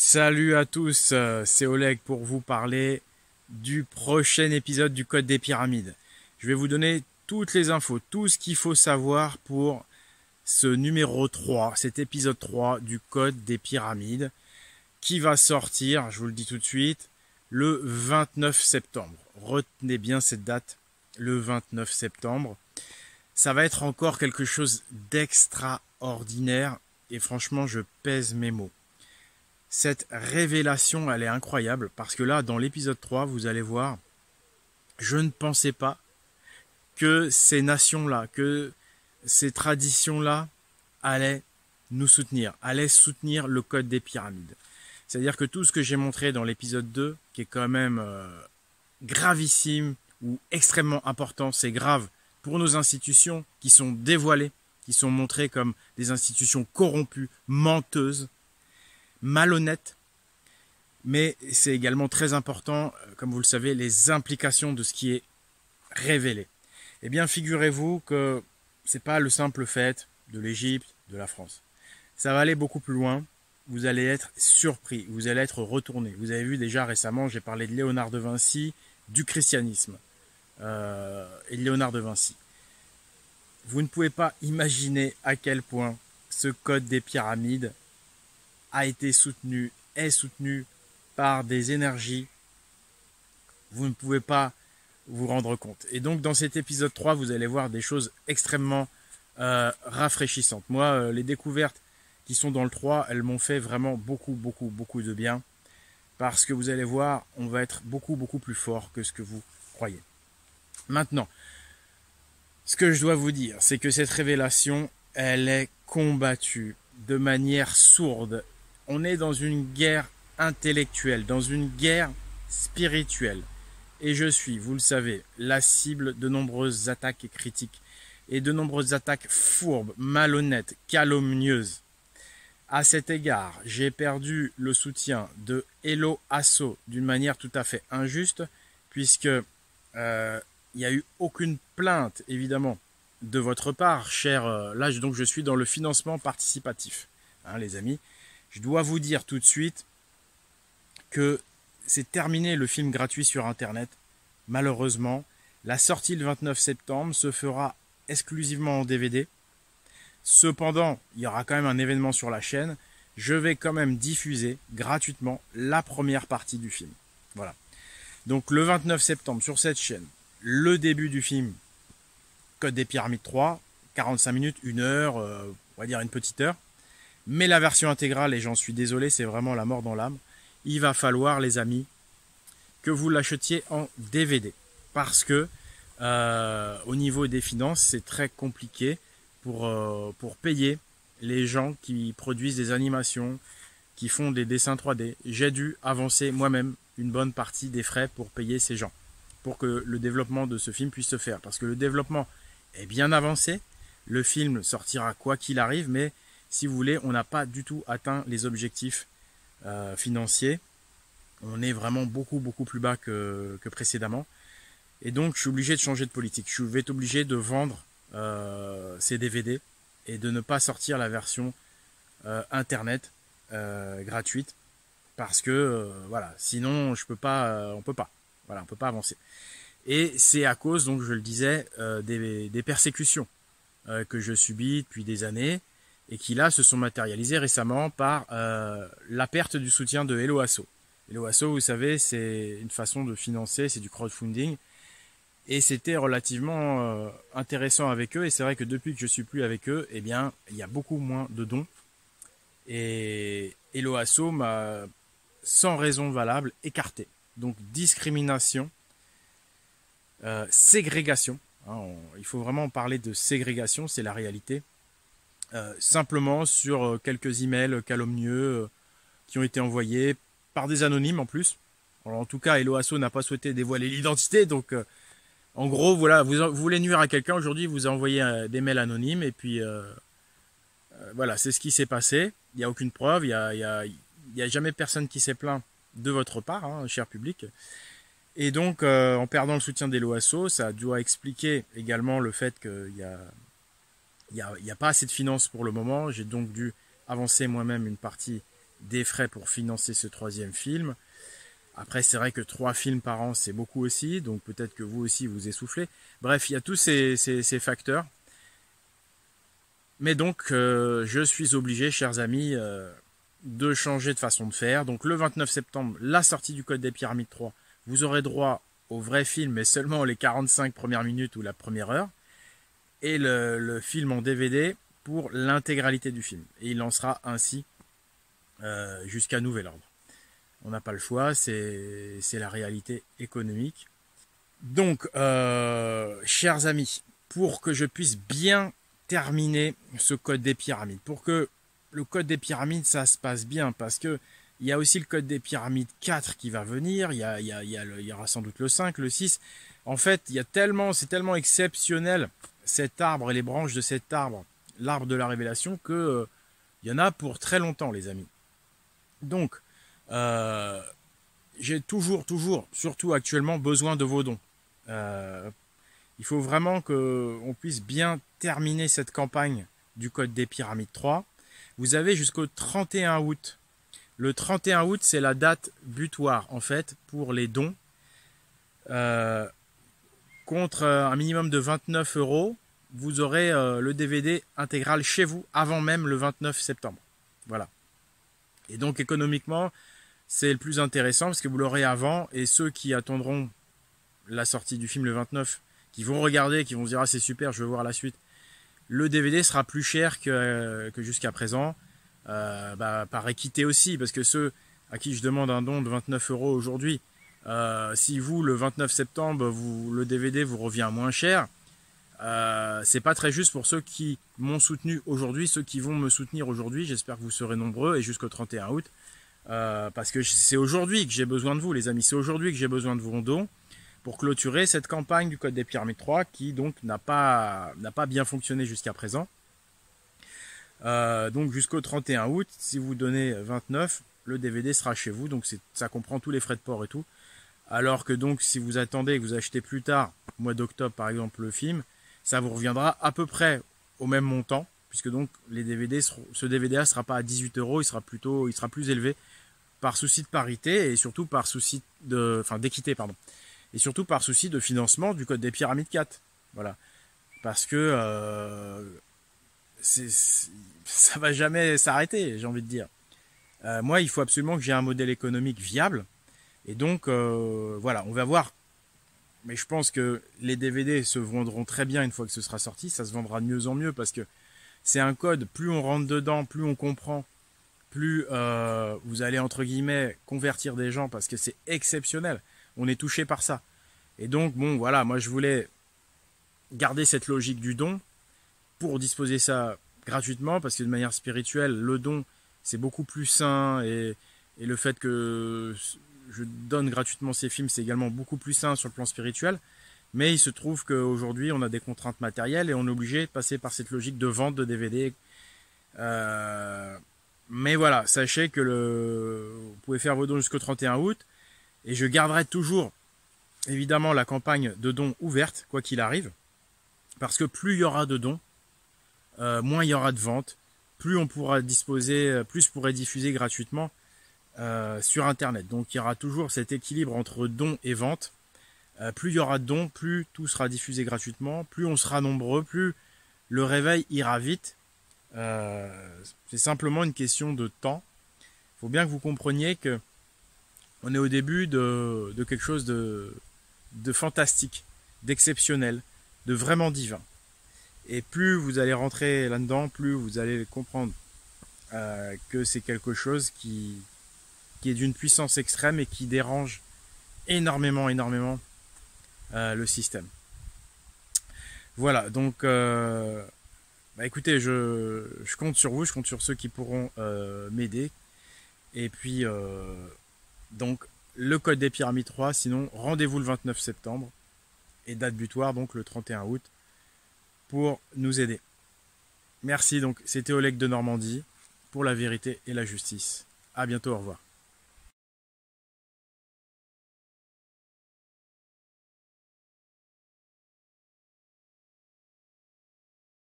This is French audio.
Salut à tous, c'est Oleg pour vous parler du prochain épisode du Code des Pyramides. Je vais vous donner toutes les infos, tout ce qu'il faut savoir pour ce numéro 3, cet épisode 3 du Code des Pyramides, qui va sortir, je vous le dis tout de suite, le 29 septembre. Retenez bien cette date, le 29 septembre. Ça va être encore quelque chose d'extraordinaire et franchement, je pèse mes mots. Cette révélation, elle est incroyable parce que là, dans l'épisode 3, vous allez voir, je ne pensais pas que ces nations-là, que ces traditions-là allaient nous soutenir, allaient soutenir le Code des Pyramides. C'est-à-dire que tout ce que j'ai montré dans l'épisode 2, qui est quand même gravissime ou extrêmement important, c'est grave pour nos institutions qui sont dévoilées, qui sont montrées comme des institutions corrompues, menteuses, malhonnêtes, mais c'est également très important, comme vous le savez, les implications de ce qui est révélé. Eh bien, figurez-vous que c'est pas le simple fait de l'Égypte, de la France. Ça va aller beaucoup plus loin. Vous allez être surpris, vous allez être retourné. Vous avez vu déjà récemment, j'ai parlé de Léonard de Vinci, du christianisme et de Léonard de Vinci. Vous ne pouvez pas imaginer à quel point ce code des pyramides a été soutenu, est soutenu par des énergies. Vous ne pouvez pas vous rendre compte. Et donc dans cet épisode 3, vous allez voir des choses extrêmement rafraîchissantes. Moi, les découvertes qui sont dans le 3, elles m'ont fait vraiment beaucoup de bien. Parce que vous allez voir, on va être beaucoup plus fort que ce que vous croyez. Maintenant, ce que je dois vous dire, c'est que cette révélation, elle est combattue de manière sourde. On est dans une guerre intellectuelle, dans une guerre spirituelle. Et je suis, vous le savez, la cible de nombreuses attaques et critiques. Et de nombreuses attaques fourbes, malhonnêtes, calomnieuses. À cet égard, j'ai perdu le soutien de Hello Asso d'une manière tout à fait injuste, puisque il n'y a eu aucune plainte, évidemment, de votre part, cher. Là, donc, je suis dans le financement participatif, hein, les amis. Je dois vous dire tout de suite que c'est terminé le film gratuit sur Internet. Malheureusement, la sortie le 29 septembre se fera exclusivement en DVD. Cependant, il y aura quand même un événement sur la chaîne. Je vais quand même diffuser gratuitement la première partie du film. Voilà. Donc le 29 septembre sur cette chaîne, le début du film Code des Pyramides 3, 45 minutes, 1 heure, on va dire une petite heure. Mais la version intégrale, et j'en suis désolé, c'est vraiment la mort dans l'âme, il va falloir, les amis, que vous l'achetiez en DVD. Parce que au niveau des finances, c'est très compliqué pour payer les gens qui produisent des animations, qui font des dessins 3D. J'ai dû avancer moi-même une bonne partie des frais pour payer ces gens, pour que le développement de ce film puisse se faire. Parce que le développement est bien avancé, le film sortira quoi qu'il arrive, mais si vous voulez, on n'a pas du tout atteint les objectifs financiers. On est vraiment beaucoup plus bas que précédemment. Et donc, je suis obligé de changer de politique. Je vais être obligé de vendre ces DVD et de ne pas sortir la version internet gratuite parce que voilà, sinon je peux pas, on peut pas, voilà, on peut pas avancer. Et c'est à cause, donc je le disais, des persécutions que je subis depuis des années et qui là se sont matérialisées récemment par la perte du soutien de Hello Asso. Hello Asso, vous savez, c'est une façon de financer, c'est du crowdfunding. Et c'était relativement intéressant avec eux. Et c'est vrai que depuis que je suis plus avec eux, eh bien, il y a beaucoup moins de dons. Et Hello Asso m'a, sans raison valable, écarté. Donc discrimination, ségrégation. Hein, il faut vraiment parler de ségrégation, c'est la réalité. Simplement sur quelques emails calomnieux qui ont été envoyés par des anonymes en plus. Alors, en tout cas, Hello Asso n'a pas souhaité dévoiler l'identité, donc en gros, voilà, vous voulez nuire à quelqu'un aujourd'hui, vous envoyez des mails anonymes et puis voilà, c'est ce qui s'est passé. Il n'y a aucune preuve, il y a jamais personne qui s'est plaint de votre part, hein, cher public. Et donc, en perdant le soutien d'Hello Asso, ça doit expliquer également le fait qu'il y a pas assez de finances pour le moment. J'ai donc dû avancer moi-même une partie des frais pour financer ce troisième film. Après, c'est vrai que 3 films par an, c'est beaucoup aussi, donc peut-être que vous aussi vous essoufflez. Bref, il y a tous ces facteurs. Mais donc, je suis obligé, chers amis, de changer de façon de faire. Donc le 29 septembre, la sortie du Code des Pyramides 3, vous aurez droit au vrai film, mais seulement les 45 premières minutes ou la première heure. Et le film en DVD pour l'intégralité du film. Et il en sera ainsi jusqu'à nouvel ordre. On n'a pas le choix, c'est la réalité économique. Donc, chers amis, pour que je puisse bien terminer ce Code des Pyramides, pour que le Code des Pyramides, ça se passe bien, parce que il y a aussi le Code des Pyramides 4 qui va venir, il y aura sans doute le 5, le 6. En fait, c'est tellement exceptionnel, cet arbre et les branches de cet arbre, l'arbre de la révélation, que il y en a pour très longtemps, les amis. Donc, j'ai toujours, surtout actuellement, besoin de vos dons. Il faut vraiment qu'on puisse bien terminer cette campagne du Code des Pyramides 3. Vous avez jusqu'au 31 août. Le 31 août, c'est la date butoir, en fait, pour les dons. Contre un minimum de 29 €, vous aurez le DVD intégral chez vous avant même le 29 septembre. Voilà. Et donc, économiquement, c'est le plus intéressant parce que vous l'aurez avant. Et ceux qui attendront la sortie du film le 29, qui vont regarder, qui vont se dire « Ah, c'est super, je veux voir la suite », le DVD sera plus cher que jusqu'à présent. Par équité aussi, parce que ceux à qui je demande un don de 29 € aujourd'hui, si vous, le 29 septembre, le DVD vous revient moins cher, c'est pas très juste pour ceux qui m'ont soutenu aujourd'hui, ceux qui vont me soutenir aujourd'hui. J'espère que vous serez nombreux et jusqu'au 31 août. Parce que c'est aujourd'hui que j'ai besoin de vous, les amis. C'est aujourd'hui que j'ai besoin de vos dons pour clôturer cette campagne du Code des Pyramides 3 qui donc n'a pas bien fonctionné jusqu'à présent. Donc jusqu'au 31 août, si vous donnez 29, le DVD sera chez vous. Donc ça comprend tous les frais de port et tout. Alors que donc si vous attendez et que vous achetez plus tard, au mois d'octobre par exemple, le film, ça vous reviendra à peu près au même montant, puisque donc ce DVD-là ne sera pas à 18 €, il sera plus élevé par souci de parité et surtout par souci d'équité, pardon. Et surtout par souci de financement du Code des Pyramides 4. Voilà. Parce que ça va jamais s'arrêter, j'ai envie de dire. Moi, il faut absolument que j'ai un modèle économique viable. Et donc, voilà, on va voir. Mais je pense que les DVD se vendront très bien une fois que ce sera sorti. Ça se vendra de mieux en mieux parce que c'est un code, plus on rentre dedans, plus on comprend, plus vous allez, entre guillemets, convertir des gens parce que c'est exceptionnel. On est touché par ça. Et donc, bon, voilà, moi je voulais garder cette logique du don pour disposer ça gratuitement parce que de manière spirituelle, le don, c'est beaucoup plus sain et le fait que je donne gratuitement ces films, c'est également beaucoup plus sain sur le plan spirituel. Mais il se trouve qu'aujourd'hui, on a des contraintes matérielles et on est obligé de passer par cette logique de vente de DVD. Mais voilà, sachez que vous pouvez faire vos dons jusqu'au 31 août. Et je garderai toujours, évidemment, la campagne de dons ouverte, quoi qu'il arrive. Parce que plus il y aura de dons, moins il y aura de ventes, plus on pourra disposer, plus je pourrai diffuser gratuitement sur Internet. Donc il y aura toujours cet équilibre entre dons et ventes. Plus il y aura de dons, plus tout sera diffusé gratuitement, plus on sera nombreux, plus le réveil ira vite. C'est simplement une question de temps. Il faut bien que vous compreniez que on est au début de quelque chose de fantastique, d'exceptionnel, de vraiment divin. Et plus vous allez rentrer là-dedans, plus vous allez comprendre que c'est quelque chose qui est d'une puissance extrême et qui dérange énormément le système. Voilà, donc écoutez, je compte sur vous, je compte sur ceux qui pourront m'aider. Et puis, donc, le Code des Pyramides 3, sinon, rendez-vous le 29 septembre. Et date butoir, donc le 31 août, pour nous aider. Merci, donc, c'était Oleg de Normandie, pour la vérité et la justice. À bientôt, au revoir.